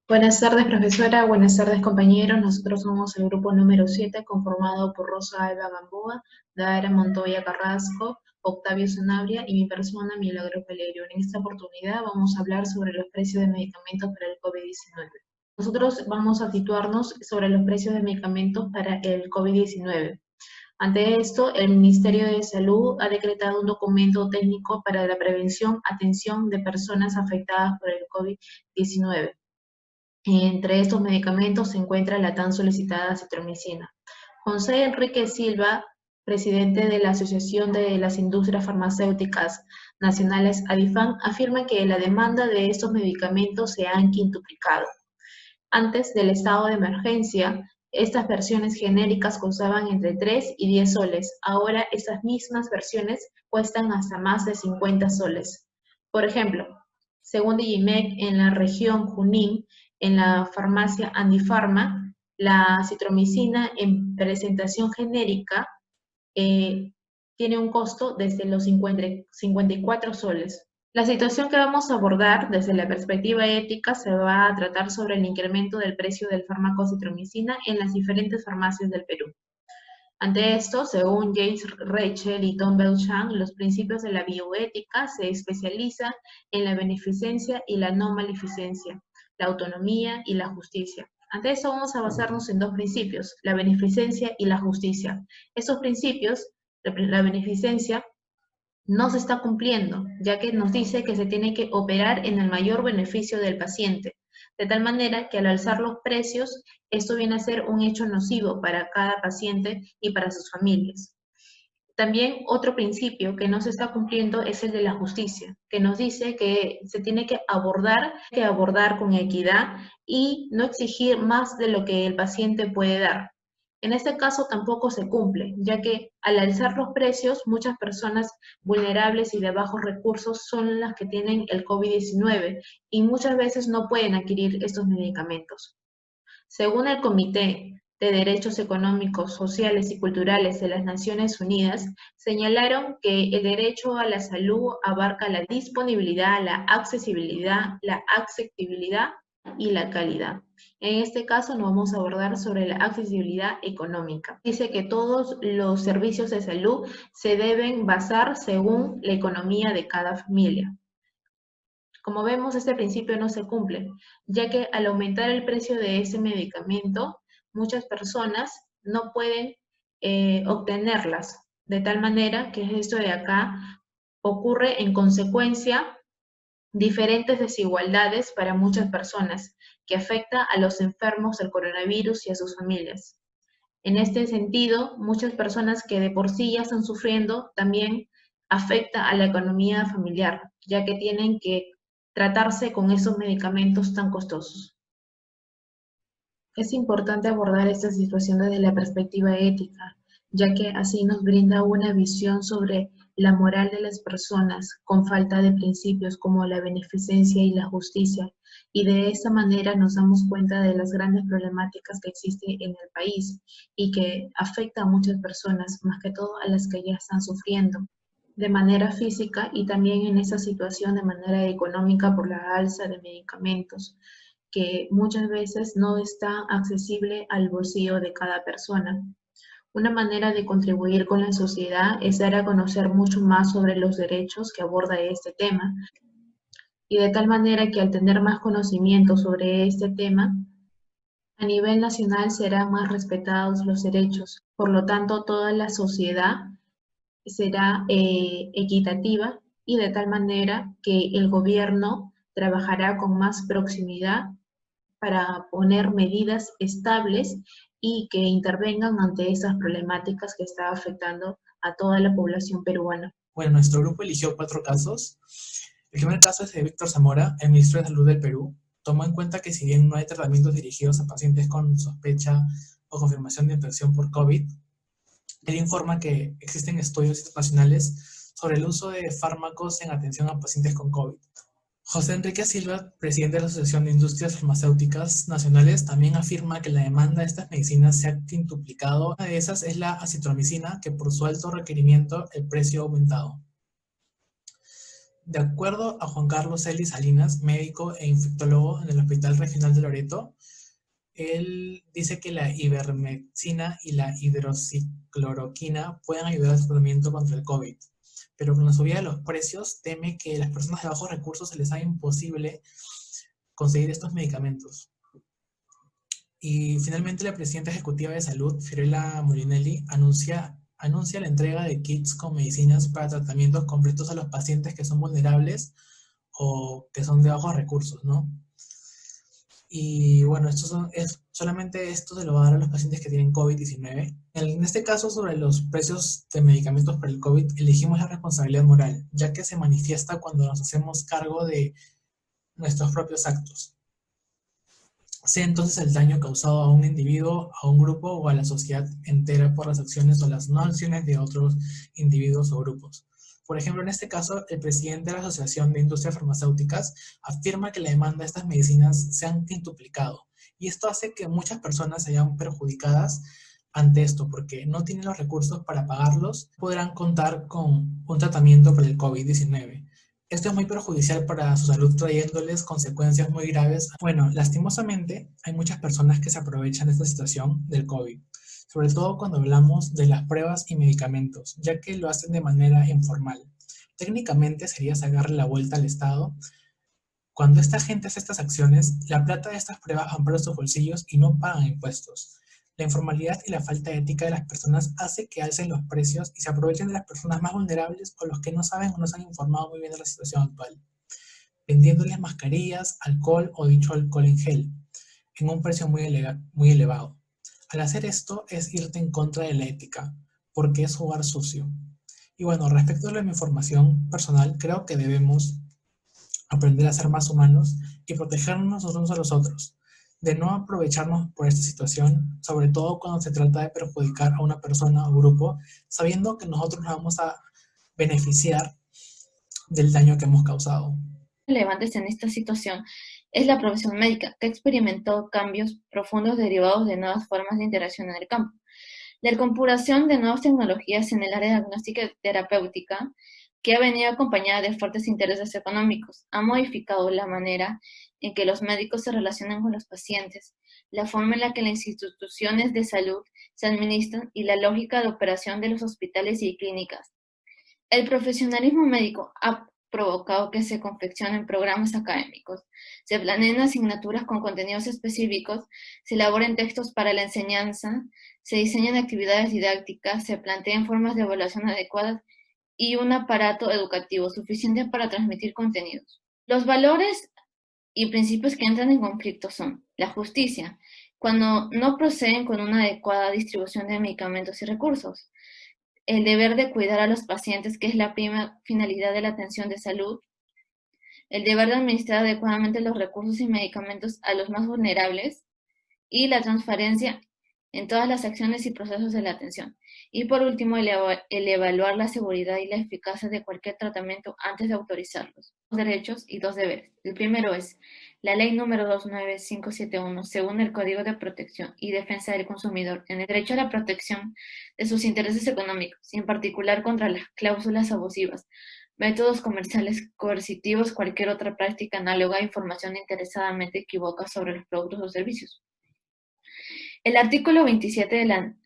Buenas tardes, profesora. Buenas tardes, compañeros. Nosotros somos el grupo número 7, conformado por Rosa Alba Gamboa, Daira Montoya Carrasco, Octavio Sanabria y mi persona, Milagro Pelerio. En esta oportunidad vamos a hablar sobre los precios de medicamentos para el COVID-19. Nosotros vamos a situarnos sobre los precios de medicamentos para el COVID-19. Ante esto, el Ministerio de Salud ha decretado un documento técnico para la prevención, atención de personas afectadas por el COVID-19. Entre estos medicamentos se encuentra la tan solicitada acitromicina. José Enrique Silva, presidente de la Asociación de las Industrias Farmacéuticas Nacionales, ADIFAN, afirma que la demanda de estos medicamentos se han quintuplicado. Antes del estado de emergencia, estas versiones genéricas costaban entre 3 y 10 soles. Ahora estas mismas versiones cuestan hasta más de 50 soles. Por ejemplo, según Digimec, en la región Junín, en la farmacia Andifarma, la citromicina en presentación genérica tiene un costo desde los 54 soles. La situación que vamos a abordar desde la perspectiva ética se va a tratar sobre el incremento del precio del fármaco citromicina en las diferentes farmacias del Perú. Ante esto, según James Rachel y Tom Belchamp, los principios de la bioética se especializan en la beneficencia y la no maleficencia, la autonomía y la justicia. Ante eso vamos a basarnos en dos principios, la beneficencia y la justicia. Estos principios, la beneficencia, no se está cumpliendo, ya que nos dice que se tiene que operar en el mayor beneficio del paciente, de tal manera que al alzar los precios, esto viene a ser un hecho nocivo para cada paciente y para sus familias. También otro principio que no se está cumpliendo es el de la justicia, que nos dice que se tiene que abordar con equidad y no exigir más de lo que el paciente puede dar. En este caso tampoco se cumple, ya que al alzar los precios, muchas personas vulnerables y de bajos recursos son las que tienen el COVID-19 y muchas veces no pueden adquirir estos medicamentos. Según el Comité de Derechos Económicos, Sociales y Culturales de las Naciones Unidas, señalaron que el derecho a la salud abarca la disponibilidad, la accesibilidad y la calidad. En este caso nos vamos a abordar sobre la accesibilidad económica. Dice que todos los servicios de salud se deben basar según la economía de cada familia. Como vemos, este principio no se cumple, ya que al aumentar el precio de ese medicamento, muchas personas no pueden obtenerlas, de tal manera que esto de acá ocurre en consecuencia diferentes desigualdades para muchas personas, que afecta a los enfermos del coronavirus y a sus familias. En este sentido, muchas personas que de por sí ya están sufriendo también afecta a la economía familiar, ya que tienen que tratarse con esos medicamentos tan costosos. Es importante abordar esta situación desde la perspectiva ética, ya que así nos brinda una visión sobre la moral de las personas con falta de principios como la beneficencia y la justicia, y de esta manera nos damos cuenta de las grandes problemáticas que existen en el país y que afecta a muchas personas, más que todo a las que ya están sufriendo de manera física y también en esa situación de manera económica por la alza de medicamentos, que muchas veces no está accesible al bolsillo de cada persona. Una manera de contribuir con la sociedad es dar a conocer mucho más sobre los derechos que aborda este tema, y de tal manera que al tener más conocimiento sobre este tema, a nivel nacional serán más respetados los derechos. Por lo tanto, toda la sociedad será equitativa y de tal manera que el gobierno trabajará con más proximidad para poner medidas estables y que intervengan ante esas problemáticas que está afectando a toda la población peruana. Bueno, nuestro grupo eligió 4 casos. El primer caso es de Víctor Zamora, el ministro de Salud del Perú. Tomó en cuenta que si bien no hay tratamientos dirigidos a pacientes con sospecha o confirmación de infección por COVID, él informa que existen estudios internacionales sobre el uso de fármacos en atención a pacientes con COVID. José Enrique Silva, presidente de la Asociación de Industrias Farmacéuticas Nacionales, también afirma que la demanda de estas medicinas se ha quintuplicado. Una de esas es la acitromicina, que por su alto requerimiento el precio ha aumentado. De acuerdo a Juan Carlos Celis Salinas, médico e infectólogo en el Hospital Regional de Loreto, él dice que la ivermectina y la hidroxicloroquina pueden ayudar al tratamiento contra el COVID, pero con la subida de los precios teme que a las personas de bajos recursos se les haga imposible conseguir estos medicamentos. Y finalmente la presidenta ejecutiva de salud, Fiorella Molinelli, anuncia la entrega de kits con medicinas para tratamientos completos a los pacientes que son vulnerables o que son de bajos recursos, ¿no? Y bueno, solamente esto se lo va a dar a los pacientes que tienen COVID-19. En este caso, sobre los precios de medicamentos para el COVID, elegimos la responsabilidad moral, ya que se manifiesta cuando nos hacemos cargo de nuestros propios actos. Sea entonces el daño causado a un individuo, a un grupo o a la sociedad entera por las acciones o las no acciones de otros individuos o grupos. Por ejemplo, en este caso, el presidente de la Asociación de Industrias Farmacéuticas afirma que la demanda de estas medicinas se han quintuplicado, y esto hace que muchas personas se hayan perjudicadas ante esto, porque no tienen los recursos para pagarlos, podrán contar con un tratamiento para el COVID-19. Esto es muy perjudicial para su salud, trayéndoles consecuencias muy graves. Bueno, lastimosamente, hay muchas personas que se aprovechan de esta situación del COVID, sobre todo cuando hablamos de las pruebas y medicamentos, ya que lo hacen de manera informal. Técnicamente sería sacarle la vuelta al Estado. Cuando esta gente hace estas acciones, la plata de estas pruebas van para sus bolsillos y no pagan impuestos. La informalidad y la falta de ética de las personas hace que alcen los precios y se aprovechen de las personas más vulnerables o los que no saben o no se han informado muy bien de la situación actual, vendiéndoles mascarillas, alcohol o dicho alcohol en gel, en un precio muy elevado. Al hacer esto es irte en contra de la ética, porque es jugar sucio. Y bueno, respecto a la información personal, creo que debemos aprender a ser más humanos y protegernos los unos a los otros, de no aprovecharnos por esta situación, sobre todo cuando se trata de perjudicar a una persona o grupo, sabiendo que nosotros nos vamos a beneficiar del daño que hemos causado. Relevantes en esta situación es la profesión médica, que ha experimentado cambios profundos derivados de nuevas formas de interacción en el campo. La incorporación de nuevas tecnologías en el área diagnóstica y terapéutica, que ha venido acompañada de fuertes intereses económicos, ha modificado la manera en que los médicos se relacionan con los pacientes, la forma en la que las instituciones de salud se administran y la lógica de operación de los hospitales y clínicas. El profesionalismo médico ha provocado que se confeccionen programas académicos, se planeen asignaturas con contenidos específicos, se elaboren textos para la enseñanza, se diseñan actividades didácticas, se planteen formas de evaluación adecuadas y un aparato educativo suficiente para transmitir contenidos. Los valores y principios que entran en conflicto son la justicia, cuando no proceden con una adecuada distribución de medicamentos y recursos; el deber de cuidar a los pacientes, que es la prima finalidad de la atención de salud; el deber de administrar adecuadamente los recursos y medicamentos a los más vulnerables; y la transparencia en todas las acciones y procesos de la atención. Y por último, el evaluar la seguridad y la eficacia de cualquier tratamiento antes de autorizarlos. 2 derechos y 2 deberes. El primero es la ley número 29571, según el Código de Protección y Defensa del Consumidor, en el derecho a la protección de sus intereses económicos, y en particular contra las cláusulas abusivas, métodos comerciales coercitivos, cualquier otra práctica análoga a información interesadamente equívoca sobre los productos o servicios. El artículo 27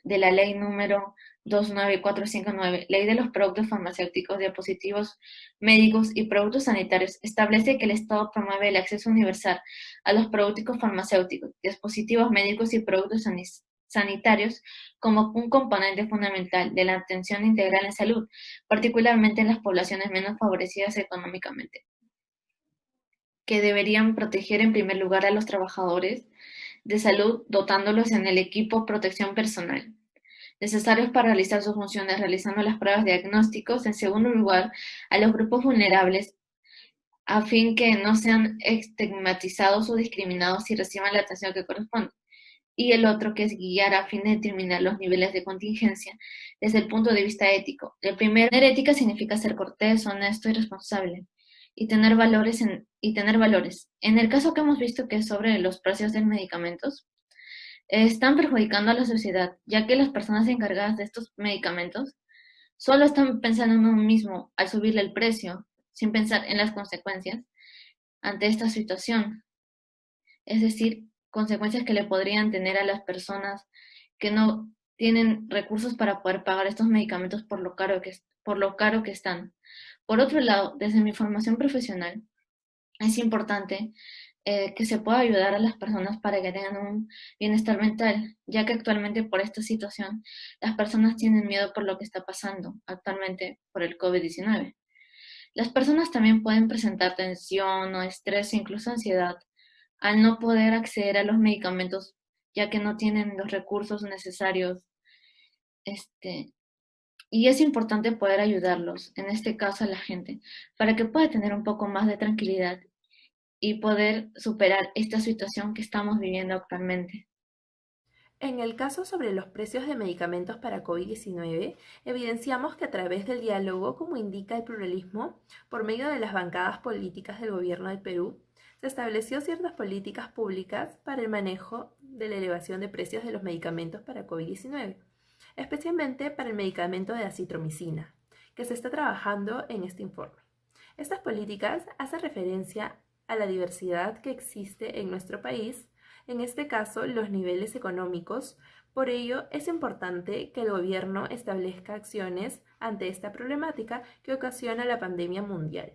de la ley número 29459, Ley de los Productos Farmacéuticos, Dispositivos Médicos y Productos Sanitarios, establece que el Estado promueve el acceso universal a los productos farmacéuticos, dispositivos médicos y productos sanitarios como un componente fundamental de la atención integral en salud, particularmente en las poblaciones menos favorecidas económicamente, que deberían proteger en primer lugar a los trabajadores de salud, dotándolos en el equipo protección personal necesarios para realizar sus funciones, realizando las pruebas diagnósticos; en segundo lugar, a los grupos vulnerables, a fin que no sean estigmatizados o discriminados y reciban la atención que corresponde; y el otro, que es guiar a fin de determinar los niveles de contingencia desde el punto de vista ético. El primero, tener ética significa ser cortés, honesto y responsable, y tener valores. En el caso que hemos visto, que es sobre los precios de medicamentos, están perjudicando a la sociedad, ya que las personas encargadas de estos medicamentos solo están pensando en uno mismo al subirle el precio, sin pensar en las consecuencias ante esta situación. Es decir, consecuencias que le podrían tener a las personas que no tienen recursos para poder pagar estos medicamentos por lo caro que están. Por otro lado, desde mi formación profesional, es importante que se pueda ayudar a las personas para que tengan un bienestar mental, ya que actualmente por esta situación las personas tienen miedo por lo que está pasando actualmente por el COVID-19. Las personas también pueden presentar tensión o estrés e incluso ansiedad al no poder acceder a los medicamentos, ya que no tienen los recursos necesarios. Y es importante poder ayudarlos, en este caso a la gente, para que pueda tener un poco más de tranquilidad y poder superar esta situación que estamos viviendo actualmente. En el caso sobre los precios de medicamentos para COVID-19, evidenciamos que a través del diálogo, como indica el pluralismo, por medio de las bancadas políticas del gobierno del Perú, se estableció ciertas políticas públicas para el manejo de la elevación de precios de los medicamentos para COVID-19, especialmente para el medicamento de acitromicina, que se está trabajando en este informe. Estas políticas hacen referencia a la diversidad que existe en nuestro país, en este caso los niveles económicos. Por ello, es importante que el gobierno establezca acciones ante esta problemática que ocasiona la pandemia mundial.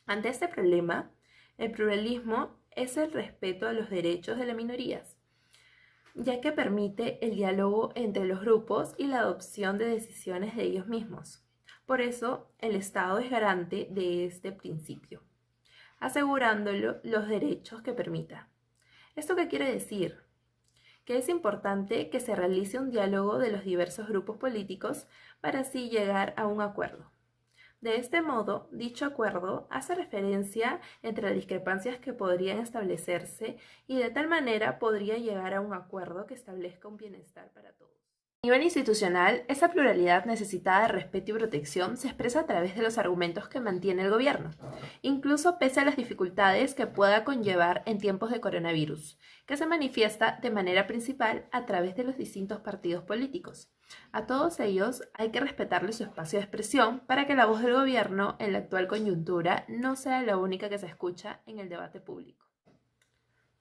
Ante este problema, el pluralismo es el respeto a los derechos de las minorías, ya que permite el diálogo entre los grupos y la adopción de decisiones de ellos mismos. Por eso, el Estado es garante de este principio, asegurándolo los derechos que permita. ¿Esto qué quiere decir? Que es importante que se realice un diálogo de los diversos grupos políticos para así llegar a un acuerdo. De este modo, dicho acuerdo hace referencia entre las discrepancias que podrían establecerse y de tal manera podría llegar a un acuerdo que establezca un bienestar para todos. A nivel institucional, esa pluralidad necesitada de respeto y protección se expresa a través de los argumentos que mantiene el gobierno, incluso pese a las dificultades que pueda conllevar en tiempos de coronavirus, que se manifiesta de manera principal a través de los distintos partidos políticos. A todos ellos hay que respetarles su espacio de expresión para que la voz del gobierno en la actual coyuntura no sea la única que se escucha en el debate público.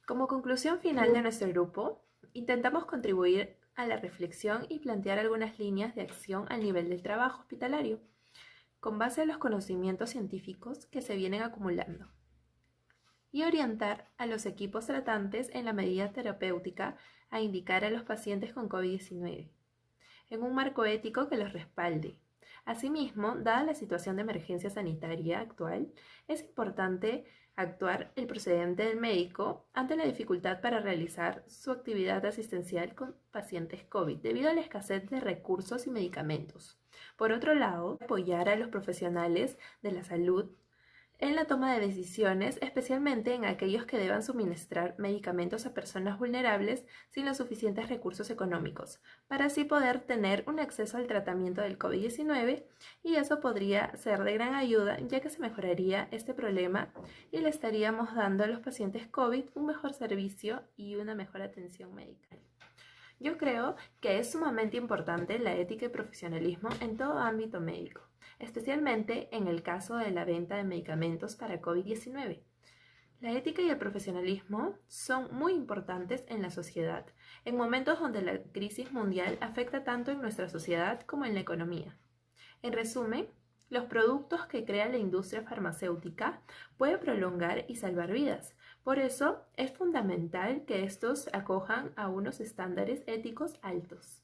Como conclusión final de nuestro grupo, intentamos contribuir a la reflexión y plantear algunas líneas de acción al nivel del trabajo hospitalario, con base a los conocimientos científicos que se vienen acumulando, y orientar a los equipos tratantes en la medida terapéutica a indicar a los pacientes con COVID-19, en un marco ético que los respalde. Asimismo, dada la situación de emergencia sanitaria actual, es importante actuar el procedente del médico ante la dificultad para realizar su actividad asistencial con pacientes COVID debido a la escasez de recursos y medicamentos. Por otro lado, apoyar a los profesionales de la salud en la toma de decisiones, especialmente en aquellos que deban suministrar medicamentos a personas vulnerables sin los suficientes recursos económicos, para así poder tener un acceso al tratamiento del COVID-19, y eso podría ser de gran ayuda, ya que se mejoraría este problema y le estaríamos dando a los pacientes COVID un mejor servicio y una mejor atención médica. Yo creo que es sumamente importante la ética y profesionalismo en todo ámbito médico, especialmente en el caso de la venta de medicamentos para COVID-19. La ética y el profesionalismo son muy importantes en la sociedad, en momentos donde la crisis mundial afecta tanto en nuestra sociedad como en la economía. En resumen, los productos que crea la industria farmacéutica pueden prolongar y salvar vidas. Por eso, es fundamental que estos acojan a unos estándares éticos altos,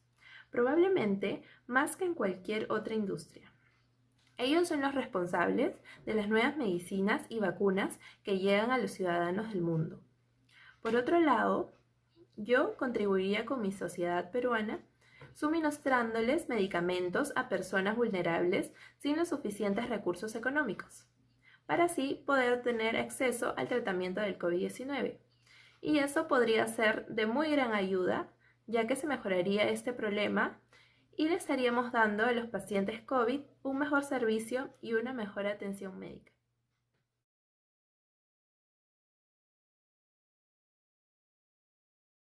probablemente más que en cualquier otra industria. Ellos son los responsables de las nuevas medicinas y vacunas que llegan a los ciudadanos del mundo. Por otro lado, yo contribuiría con mi sociedad peruana suministrándoles medicamentos a personas vulnerables sin los suficientes recursos económicos, para así poder tener acceso al tratamiento del COVID-19. Y eso podría ser de muy gran ayuda, ya que se mejoraría este problema y le estaríamos dando a los pacientes COVID un mejor servicio y una mejor atención médica.